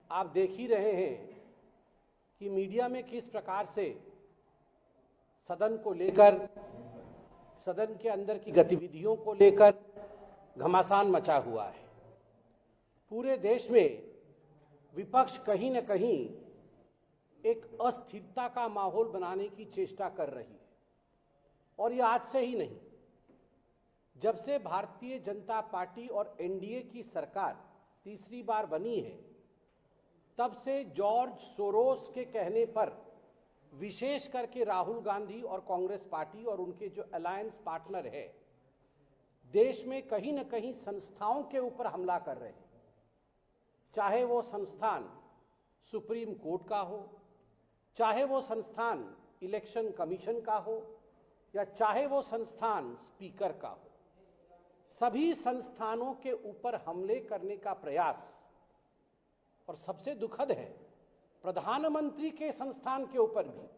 आप देख ही रहे हैं कि मीडिया में किस प्रकार से सदन को लेकर, सदन के अंदर की गतिविधियों को लेकर घमासान मचा हुआ है। पूरे देश में विपक्ष कहीं न कहीं एक अस्थिरता का माहौल बनाने की चेष्टा कर रही है, और ये आज से ही नहीं, जब से भारतीय जनता पार्टी और एनडीए की सरकार तीसरी बार बनी है, तब से जॉर्ज सोरोस के कहने पर विशेष करके राहुल गांधी और कांग्रेस पार्टी और उनके जो अलायंस पार्टनर है, देश में कहीं न कहीं संस्थाओं के ऊपर हमला कर रहे हैं। चाहे वो संस्थान सुप्रीम कोर्ट का हो, चाहे वो संस्थान इलेक्शन कमीशन का हो, या चाहे वो संस्थान स्पीकर का हो, सभी संस्थानों के ऊपर हमले करने का प्रयास, और सबसे दुखद है प्रधानमंत्री के संस्थान के ऊपर भी।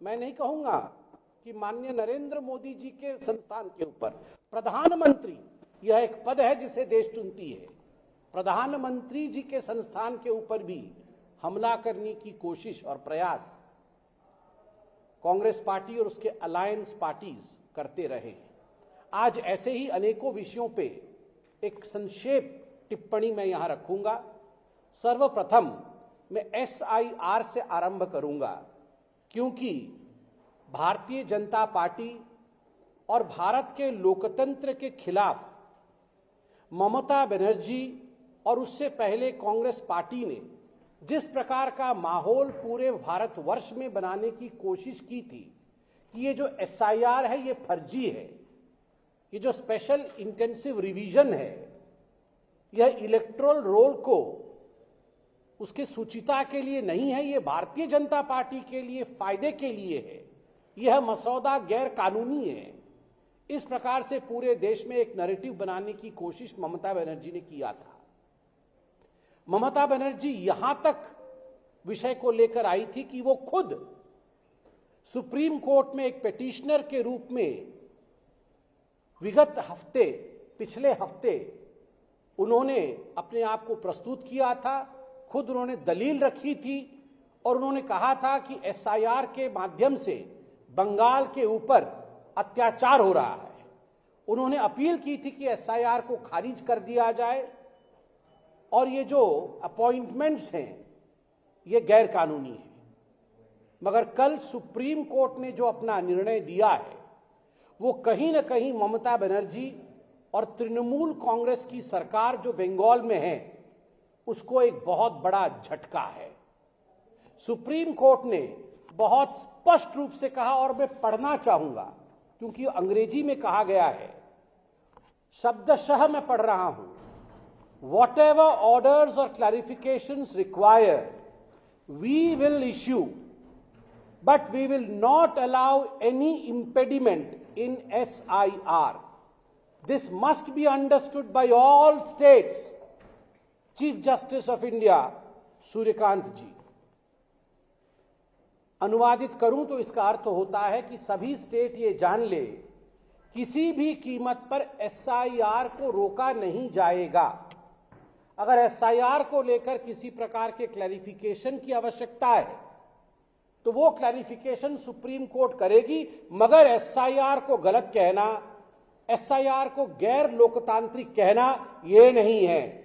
मैं नहीं कहूंगा कि माननीय नरेंद्र मोदी जी के संस्थान के ऊपर, प्रधानमंत्री यह एक पद है जिसे देश चुनती है, प्रधानमंत्री जी के संस्थान के ऊपर भी हमला करने की कोशिश और प्रयास कांग्रेस पार्टी और उसके अलायंस पार्टीज करते रहे हैं। आज ऐसे ही अनेकों विषयों पे एक संक्षेप टिप्पणी मैं यहां रखूंगा। सर्वप्रथम मैं एसआईआर से आरंभ करूंगा, क्योंकि भारतीय जनता पार्टी और भारत के लोकतंत्र के खिलाफ ममता बनर्जी और उससे पहले कांग्रेस पार्टी ने जिस प्रकार का माहौल पूरे भारतवर्ष में बनाने की कोशिश की थी कि ये जो एसआईआर है ये फर्जी है, ये जो स्पेशल इंटेंसिव रिवीजन है यह इलेक्टोरल रोल को उसके सुचिता के लिए नहीं है, ये भारतीय जनता पार्टी के लिए फायदे के लिए है, यह मसौदा गैर कानूनी है। इस प्रकार से पूरे देश में एक नैरेटिव बनाने की कोशिश ममता बनर्जी ने किया था। ममता बनर्जी यहां तक विषय को लेकर आई थी कि वो खुद सुप्रीम कोर्ट में एक पिटिशनर के रूप में विगत हफ्ते, पिछले हफ्ते उन्होंने अपने आप को प्रस्तुत किया था, खुद उन्होंने दलील रखी थी और उन्होंने कहा था कि एसआईआर के माध्यम से बंगाल के ऊपर अत्याचार हो रहा है। उन्होंने अपील की थी कि एसआईआर को खारिज कर दिया जाए और ये जो अपॉइंटमेंट्स हैं ये गैर कानूनी है। मगर कल सुप्रीम कोर्ट ने जो अपना निर्णय दिया है वो कहीं न कहीं ममता बनर्जी और तृणमूल कांग्रेस की सरकार जो बंगाल में है उसको एक बहुत बड़ा झटका है। सुप्रीम कोर्ट ने बहुत स्पष्ट रूप से कहा, और मैं पढ़ना चाहूंगा क्योंकि अंग्रेजी में कहा गया है, शब्दशः मैं पढ़ रहा हूं। Whatever orders or clarifications required, we will issue, but we will not allow any impediment in SIR. This must be understood by all states. Chief Justice of India, Suryakant जी। अनुवादित करूं तो इसका अर्थ होता है कि सभी स्टेट ये जान ले, किसी भी कीमत पर एसआईआर को रोका नहीं जाएगा। अगर एसआईआर को लेकर किसी प्रकार के क्लैरिफिकेशन की आवश्यकता है तो वो क्लैरिफिकेशन सुप्रीम कोर्ट करेगी, मगर एसआईआर को गलत कहना, एसआईआर को गैर लोकतांत्रिक कहना ये नहीं है।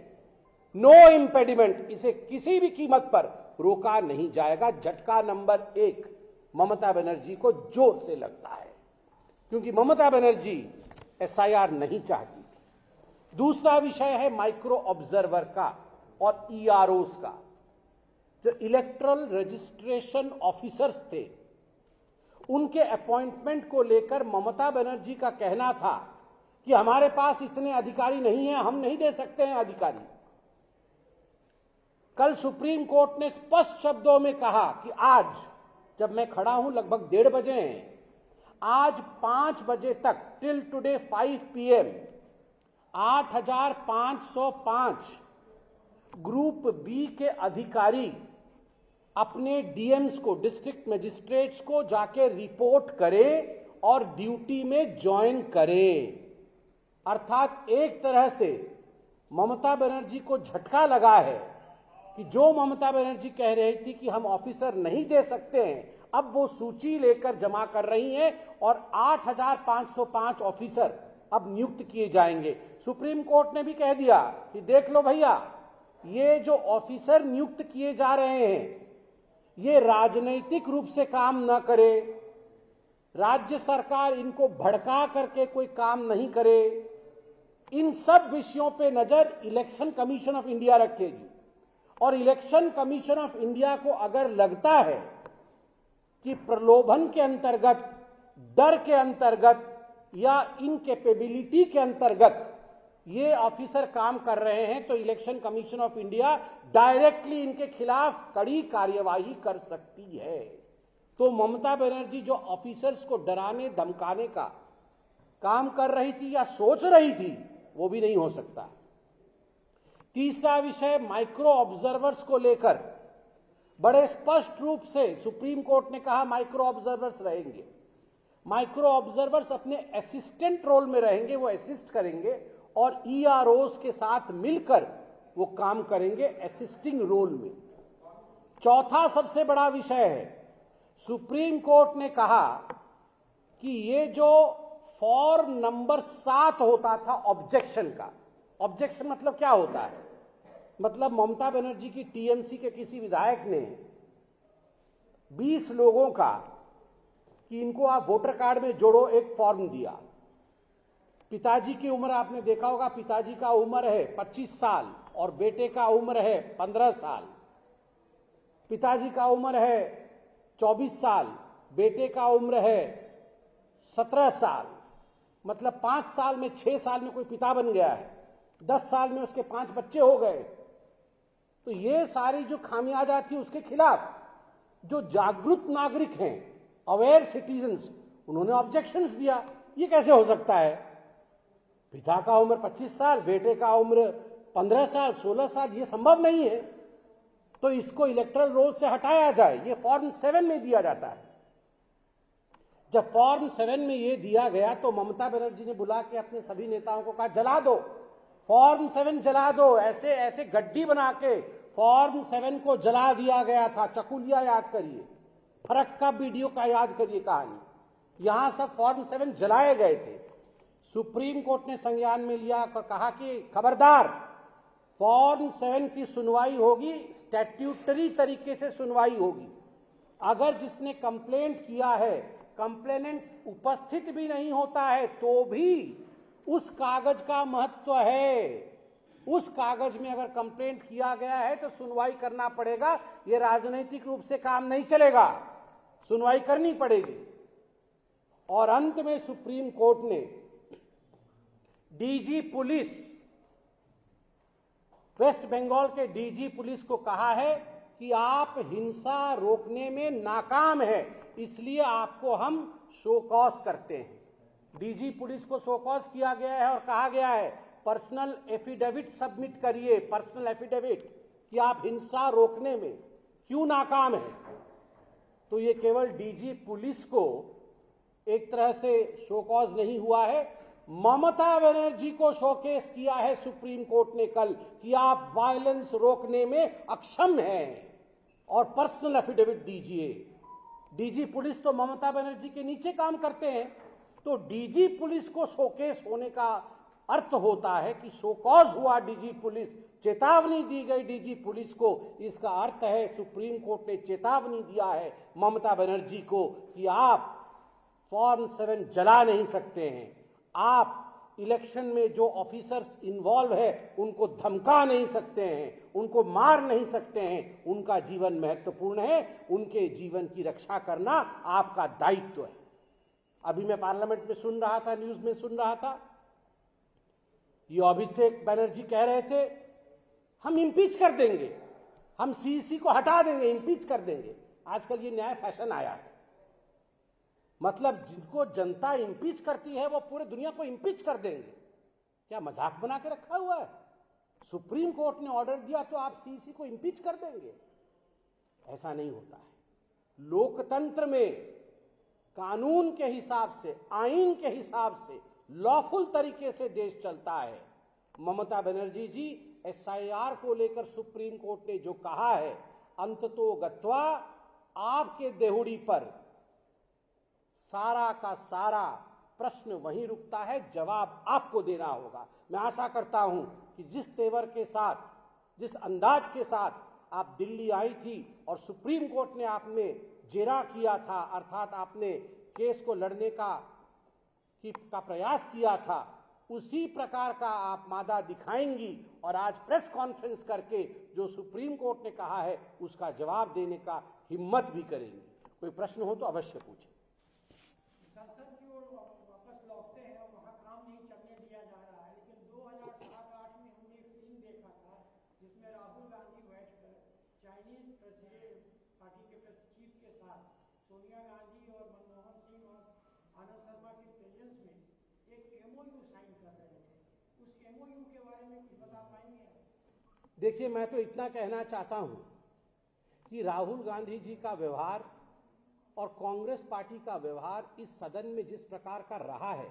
नो इम्पेडिमेंट, इसे किसी भी कीमत पर रोका नहीं जाएगा। झटका नंबर 1 ममता बनर्जी को जोर से लगता है, क्योंकि ममता बनर्जी एसआईआर नहीं चाहती। दूसरा विषय है माइक्रो ऑब्जर्वर का और ईआरओस का। जो इलेक्टोरल रजिस्ट्रेशन ऑफिसर्स थे उनके अपॉइंटमेंट को लेकर ममता बनर्जी का कहना था कि हमारे पास इतने अधिकारी नहीं हैं, हम नहीं दे सकते हैं अधिकारी। कल सुप्रीम कोर्ट ने स्पष्ट शब्दों में कहा कि आज जब मैं खड़ा हूं लगभग 1:30 बजे हैं, आज 5 बजे तक till today 5 PM 8,505 group B के अधिकारी अपने डीएम्स को, डिस्ट्रिक्ट मजिस्ट्रेट्स को जाके रिपोर्ट करें और ड्यूटी में ज्वाइन करें। अर्थात एक तरह से ममता बनर्जी को झटका लगा है कि जो ममता बनर्जी कह रही थी कि हम ऑफिसर नहीं दे सकते हैं, अब वो सूची लेकर जमा कर रही हैं और 8,505 ऑफिसर अब नियुक्त किए जाएंगे। सुप्रीम कोर्ट ने भी कह दिया कि देख लो भैया, ये जो ऑफिसर नियुक्त किए जा रहे हैं ये राजनीतिक रूप से काम न करे, राज्य सरकार इनको भड़का करके कोई काम नहीं करे, इन सब विषयों पे नजर इलेक्शन कमीशन ऑफ इंडिया रखेगी। और इलेक्शन कमीशन ऑफ इंडिया को अगर लगता है कि प्रलोभन के अंतर्गत, डर के अंतर्गत या इनकेपेबिलिटी के अंतर्गत ये ऑफिसर काम कर रहे हैं, तो election commission of India directly इनके खिलाफ कड़ी कार्यवाही कर सकती है। तो ममता बनर्जी जो ऑफिसर्स को डराने धमकाने का काम कर रही थी या सोच रही थी, वो भी नहीं हो सकता। तीसरा विषय माइक्रो ऑब्जर्वर्स को लेकर बड़े स्पष्ट रूप से सुप्रीम कोर्ट ने कहा माइक्रो ऑब्जर्वर्स रहेंगे। माइक्रो ऑब्जर्वर्स अपने असिस्टेंट रोल में रहेंगे, वो असिस्ट करेंगे और ईआरओस के साथ मिलकर वो काम करेंगे असिस्टिंग रोल में। चौथा सबसे बड़ा विषय है, सुप्रीम कोर्ट ने कहा कि ये जो फॉर्म नंबर 7 होता था ऑब्जेक्शन का, ऑब्जेक्शन मतलब क्या होता है, मतलब ममता बनर्जी की टीएमसी के किसी विधायक ने 20 लोगों का कि इनको आप वोटर कार्ड में जोड़ो एक फॉर्म दिया। पिताजी की उम्र आपने देखा होगा, पिताजी का उम्र है 25 साल और बेटे का उम्र है 15 साल। पिताजी का उम्र है 24 साल, बेटे का उम्र है 17 साल। मतलब 5 साल में 6 साल में कोई पिता बन गया है, 10 साल में उसके 5 बच्चे हो गए। तो ये सारी जो खामियाजा थी उसके खिलाफ जो जागरूक नागरिक हैं, अवेयर सिटीजन्स, उन्होंने ऑब्जेक्शंस दिया। ये कैसे हो सकता है, पिता का उम्र 25 साल, बेटे का उम्र 15 साल, 16 साल, ये संभव नहीं है, तो इसको इलेक्टरल रोल से हटाया जाए। ये फॉर्म 7 में दिया जाता है। जब फॉर्म 7 में ये दिया गया तो ममता बनर्जी ने बुला के अपने सभी नेताओं को कहा जला दो, फॉर्म 7 जला दो। ऐसे ऐसे गड्डी बना के फॉर्म 7 को जला दिया गया था। चकुलिया याद करिए, फरक्का वीडियो का याद करिए कहानी, यहां सब फॉर्म 7 जलाए गए थे। सुप्रीम कोर्ट ने संज्ञान में लिया और कहा कि खबरदार, फॉर्म 7 की सुनवाई होगी, स्टैट्यूटरी तरीके से सुनवाई होगी। अगर जिसने कंप्लेंट किया है, कंप्लेनेंट उपस्थित भी नहीं होता है, तो भी उस कागज का महत्व है। उस कागज में अगर कंप्लेंट किया गया है तो सुनवाई करना पड़ेगा। यह राजनीतिक रूप से काम नहीं चलेगा, सुनवाई करनी पड़ेगी। और अंत में सुप्रीम कोर्ट ने डीजी पुलिस, वेस्ट बंगाल के डीजी पुलिस को कहा है कि आप हिंसा रोकने में नाकाम है, इसलिए आपको हम शो कॉज करते हैं। डीजी पुलिस को शो कॉज किया गया है और कहा गया है पर्सनल एफिडेविट सबमिट करिए, पर्सनल एफिडेविट, कि आप हिंसा रोकने में क्यों नाकाम है। तो ये केवल डीजी पुलिस को एक तरह से शो कॉज नहीं हुआ है, ममता बनर्जी को शोकेस किया है सुप्रीम कोर्ट ने कल कि आप वायलेंस रोकने में अक्षम हैं और पर्सनल एफिडेविट दीजिए। डीजी पुलिस तो ममता बनर्जी के नीचे काम करते हैं, तो डीजी पुलिस को शोकेस होने का अर्थ होता है कि शोकॉज हुआ डीजी पुलिस, चेतावनी दी गई डीजी पुलिस को। इसका अर्थ है सुप्रीम कोर्ट ने चेतावनी दिया है ममता बनर्जी को कि आप फॉर्म 7 जला नहीं सकते हैं, आप इलेक्शन में जो ऑफिसर्स इन्वॉल्व है उनको धमका नहीं सकते हैं, उनको मार नहीं सकते हैं। उनका जीवन महत्वपूर्ण है, उनके जीवन की रक्षा करना आपका दायित्व है। अभी मैं पार्लियामेंट में सुन रहा था, न्यूज में सुन रहा था, ये अभिषेक बनर्जी कह रहे थे हम इम्पीच कर देंगे, हम सीईसी को हटा देंगे, इम्पीच कर देंगे। आजकल ये नया फैशन आया है, मतलब जिनको जनता इम्पीच करती है वो पूरे दुनिया को इम्पीच कर देंगे। क्या मजाक बना के रखा हुआ है? सुप्रीम कोर्ट ने ऑर्डर दिया तो आप सीईसी को इम्पीच कर देंगे? ऐसा नहीं होता है। लोकतंत्र में कानून के हिसाब से, आईन के हिसाब से, लॉफुल तरीके से देश चलता है। ममता बनर्जी जी एसआईआर को लेकर सुप्रीम कोर्ट ने जो कहा है, अंततो गत्वा आपके देहुड़ी पर सारा का सारा प्रश्न वहीं रुकता है, जवाब आपको देना होगा। मैं आशा करता हूं कि जिस तेवर के साथ, जिस अंदाज के साथ आप दिल्ली आई थी और सुप्रीम कोर्ट ने आप में जेरा किया था, अर्थात आपने केस को लड़ने का प्रयास किया था, उसी प्रकार का आप मादा दिखाएंगी और आज प्रेस कॉन्फ्रेंस करके जो सुप्रीम कोर्ट ने कहा है उसका जवाब देने का हिम्मत भी करेंगी। कोई प्रश्न हो तो अवश्य पूछें। संसद की ओर वापस लौटते हैं और वहाँ काम नहीं चलने दिया जा रहा है, लेकिन 2007-8 में हमने एक सीन देखा था जिसमें राहुल गांधी बैठकर चाइनीज प्रेसिडेंट पार्टी के चीफ के साथ सोनिया गांधी और मनमोहन सिंह और आनंद शर्मा की प्रेजेंस में एक एमओयू साइन कर रहे थे। उस एमओयू के बारे में कुछ बता पाएंगे? देखिए, मैं तो इतना कहना चाहता हूं कि राहुल गांधी जी का व्यवहार और कांग्रेस पार्टी का व्यवहार इस सदन में जिस प्रकार का रहा है,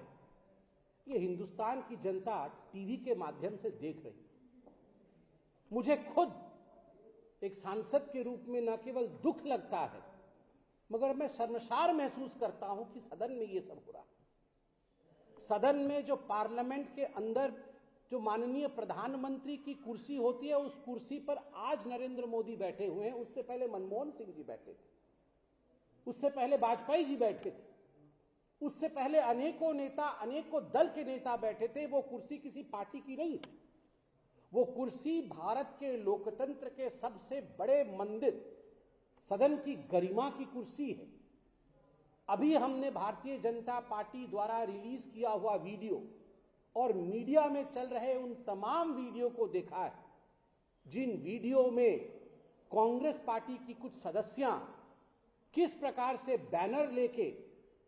ये हिंदुस्तान की जनता टीवी के माध्यम से देख रही है। मुझे खुद एक सांसद के रूप में न केवल दुख लगता है, मगर मैं शर्मसार महसूस करता हूं कि सदन में ये सब हो रहा है। सदन में जो पार्लियामेंट के अंदर जो माननीय प्रधानमंत्री की कुर्सी होती है, उस कुर्सी पर आज नरेंद्र मोदी बैठे हुए हैं, उससे पहले मनमोहन सिंह जी बैठे थे, उससे पहले वाजपेयी जी बैठे थे, उससे पहले अनेकों नेता, अनेकों दल के नेता बैठे थे। वो कुर्सी किसी पार्टी की नहीं थी, वो कुर्सी भारत के लोकतंत्र के सबसे बड़े मंदिर सदन की गरिमा की कुर्सी है। अभी हमने भारतीय जनता पार्टी द्वारा रिलीज किया हुआ वीडियो और मीडिया में चल रहे उन तमाम वीडियो को देखा है, जिन वीडियो में कांग्रेस पार्टी की कुछ सदस्यां किस प्रकार से बैनर लेके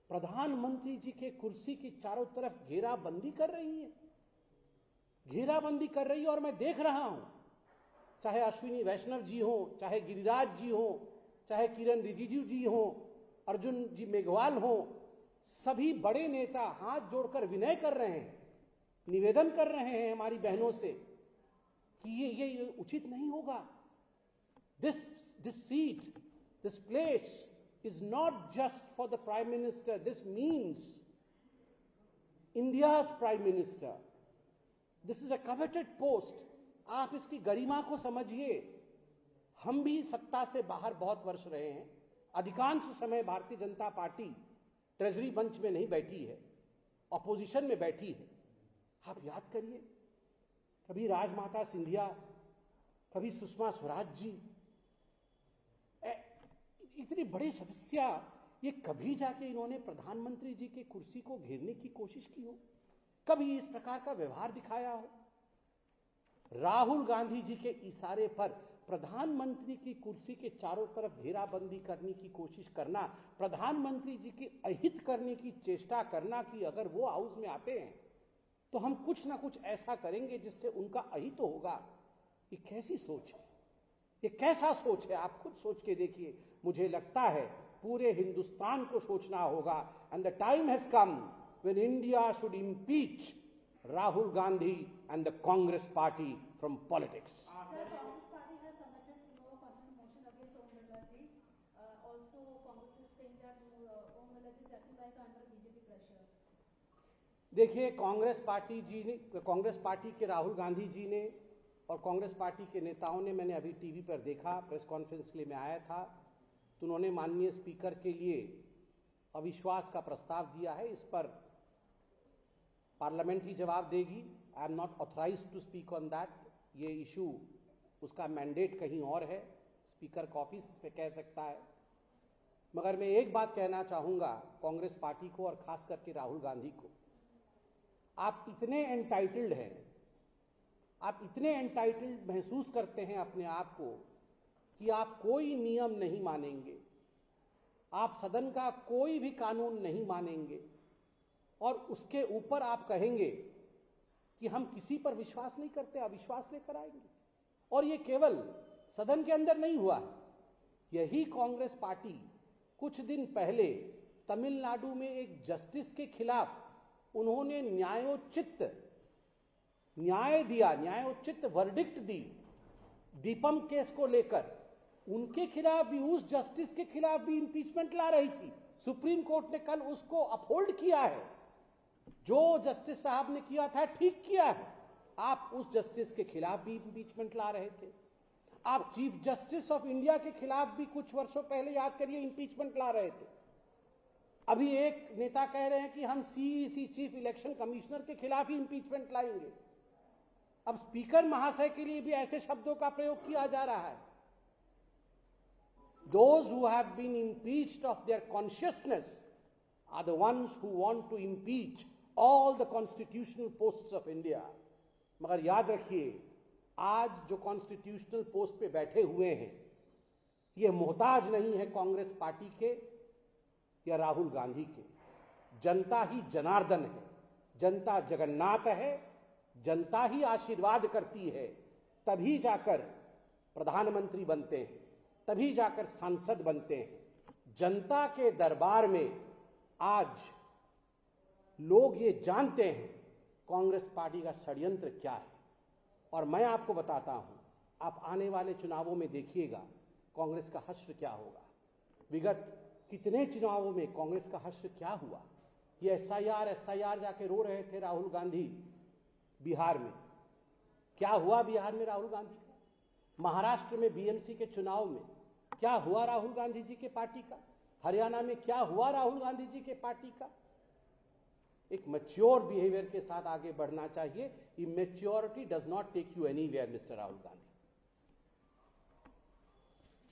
प्रधानमंत्री जी के कुर्सी की चारों तरफ घेराबंदी कर रही है, घेराबंदी कर रही है। और मैं देख रहा हूं, चाहे अश्विनी वैष्णव जी हो, चाहे गिरिराज जी हो, चाहे किरण रिजिजू जी हो, अर्जुन जी मेघवाल हो, सभी बड़े नेता हाथ जोड़कर विनय कर रहे हैं, निवेदन कर रहे हैं हमारी बहनों से कि ये उचित नहीं होगा। This seat, this place is not just for the Prime Minister. This means India's Prime Minister. This is a coveted post. आप इसकी गरिमा को समझिए। हम भी सत्ता से बाहर बहुत वर्ष रहे हैं। अधिकांश समय भारतीय जनता पार्टी ट्रेजरी मंच में नहीं बैठी है, ऑपोजिशन में बैठी है। आप याद करिए, कभी राजमाता सिंधिया, कभी सुषमा स्वराज जी, इतने बड़े सदस्य, ये कभी जाके इन्होंने प्रधानमंत्री जी की कुर्सी को घेरने की कोशिश की हो? कभी इस प्रकार का व्यवहार दिखाया हो? राहुल गांधी जी के इशारे पर प्रधानमंत्री की कुर्सी के चारों तरफ घेराबंदी करने की कोशिश करना, प्रधानमंत्री जी के अहित करने की चेष्टा करना कि अगर वो हाउस में आते हैं तो हम कुछ ना कुछ ऐसा करेंगे जिससे उनका अहित होगा। ये कैसी सोच है? ये कैसा सोच है? आप खुद सोच के देखिए। मुझे लगता है पूरे हिंदुस्तान को सोचना होगा। And the time has come when India should impeach Rahul Gandhi and the Congress party from politics. देखिए, कांग्रेस पार्टी के राहुल गांधी जी ने और कांग्रेस पार्टी के नेताओं ने, मैंने अभी टीवी पर देखा, प्रेस कॉन्फ्रेंस के लिए मैं आया था, तो उन्होंने माननीय स्पीकर के लिए अविश्वास का प्रस्ताव दिया है। इस पर पार्लियामेंट ही जवाब देगी। I am not authorized to speak on that. ये इशू, उसका मैंडेट कहीं और है, स्पीकर का ऑफिस इस पर कह सकता है। मगर मैं एक बात कहना चाहूंगा कांग्रेस पार्टी को और खास करके राहुल गांधी को, आप इतने एंटाइटल्ड हैं, आप इतने एंटाइटल्ड महसूस करते हैं अपने आप को कि आप कोई नियम नहीं मानेंगे, आप सदन का कोई भी कानून नहीं मानेंगे और उसके ऊपर आप कहेंगे कि हम किसी पर विश्वास नहीं करते, अविश्वास लेकर आएंगे। और ये केवल सदन के अंदर नहीं हुआ, यही कांग्रेस पार्टी कुछ दिन पहले तमिलनाडु में एक जस्टिस के खिलाफ उन्होंने न्यायोचित न्याय दिया, न्यायोचित वर्डिक्ट दी दीपम केस को लेकर, उनके खिलाफ भी, उस जस्टिस के खिलाफ भी इंपीचमेंट ला रही थी। सुप्रीम कोर्ट ने कल उसको अपहोल्ड किया है। जो जस्टिस साहब ने किया था ठीक किया है। आप उस जस्टिस के खिलाफ भी इंपीचमेंट ला रहे थे। आप चीफ जस्टिस ऑफ इंडिया के खिलाफ भी कुछ वर्षों पहले, याद करिए, इंपीचमेंट ला रहे थे। अभी एक नेता कह रहे हैं कि हम सीईसी, चीफ इलेक्शन कमिश्नर के खिलाफ ही इंपीचमेंट लाएंगे। अब स्पीकर महाशय के लिए भी ऐसे शब्दों का प्रयोग किया जा रहा है। Those who have been impeached of their consciousness are the ones who want to impeach all the constitutional posts of India. मगर याद रखिए, आज जो कॉन्स्टिट्यूशनल पोस्ट पे बैठे हुए हैं, ये मोहताज नहीं है कांग्रेस पार्टी के या राहुल गांधी के। जनता ही जनार्दन है, जनता जगन्नाथ है, जनता ही आशीर्वाद करती है, तभी जाकर प्रधानमंत्री बनते हैं, तभी जाकर सांसद बनते हैं। जनता के दरबार में आज लोग ये जानते हैं कांग्रेस पार्टी का षड्यंत्र क्या है। और मैं आपको बताता हूं, आप आने वाले चुनावों में देखिएगा कांग्रेस का हश्र क्या होगा। विगत कितने चुनावों में कांग्रेस का हश्र क्या हुआ। ये एसआईआर जाके रो रहे थे राहुल गांधी बिहार में। क्या हुआ बिहार में राहुल गांधी का? महाराष्ट्र में बीएमसी के चुनाव में क्या हुआ राहुल गांधी जी के पार्टी का? हरियाणा में क्या हुआ राहुल गांधी जी के पार्टी का? एक मैच्योर बिहेवियर के साथ आगे बढ़ना चाहिए। Immaturity does not take you anywhere mister Rahul Gandhi.